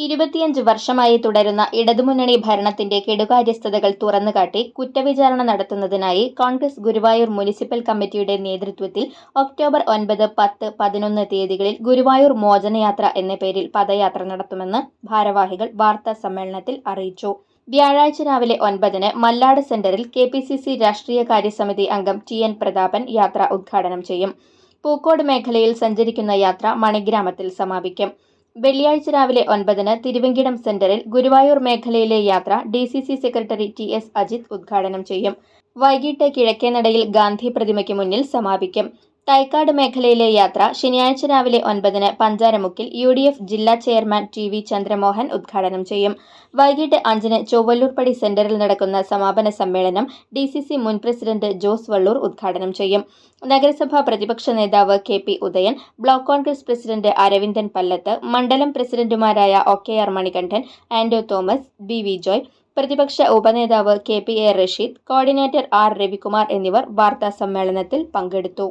25 വർഷമായി തുടരുന്ന ഇടതുമുന്നണി ഭരണത്തിന്റെ കെടുകാര്യസ്ഥതകൾ തുറന്നുകാട്ടി കുറ്റവിചാരണ നടത്തുന്നതിനായി കോൺഗ്രസ് ഗുരുവായൂർ മുനിസിപ്പൽ കമ്മിറ്റിയുടെ നേതൃത്വത്തിൽ ഒക്ടോബർ 9, 10, 11 തീയതികളിൽ ഗുരുവായൂർ മോചനയാത്ര എന്ന പേരിൽ പദയാത്ര നടത്തുമെന്ന് ഭാരവാഹികൾ വാർത്താ സമ്മേളനത്തിൽ അറിയിച്ചു. വ്യാഴാഴ്ച രാവിലെ 9-ന് മല്ലാട് സെന്ററിൽ KPCC രാഷ്ട്രീയകാര്യ സമിതി അംഗം TN പ്രതാപൻ യാത്ര ഉദ്ഘാടനം ചെയ്യും. പൂക്കോട് മേഖലയിൽ സഞ്ചരിക്കുന്ന യാത്ര മണിഗ്രാമത്തിൽ സമാപിക്കും. വെള്ളിയാഴ്ച രാവിലെ 9-ന് തിരുവെങ്കിടം സെന്ററിൽ ഗുരുവായൂർ മേഖലയിലെ യാത്ര DCC സെക്രട്ടറി TS അജിത് ഉദ്ഘാടനം ചെയ്യും. വൈകിട്ട് കിഴക്കേനടയിൽ ഗാന്ധി പ്രതിമയ്ക്ക് മുന്നിൽ സമാപിക്കും. തൈക്കാട് മേഖലയിലെ യാത്ര ശനിയാഴ്ച രാവിലെ 9-ന് പഞ്ചാരമുക്കിൽ UDF ജില്ലാ ചെയർമാൻ TV ചന്ദ്രമോഹൻ ഉദ്ഘാടനം ചെയ്യും. വൈകിട്ട് 5-ന് ചൊവ്വല്ലൂർപ്പടി സെന്ററിൽ നടക്കുന്ന സമാപന സമ്മേളനം DCC മുൻ പ്രസിഡന്റ് ജോസ് വള്ളൂർ ഉദ്ഘാടനം ചെയ്യും. നഗരസഭാ പ്രതിപക്ഷ നേതാവ് KP Udayan, block Congress president Aravindan Pallath, മണ്ഡലം പ്രസിഡന്റുമാരായ OKR മണികണ്ഠൻ, ആൻഡോ തോമസ്, BV ജോയ്, പ്രതിപക്ഷ ഉപനേതാവ് KPA Rasheed, coordinator R Ravikumar എന്നിവർ വാർത്താ സമ്മേളനത്തിൽ പങ്കെടുത്തു.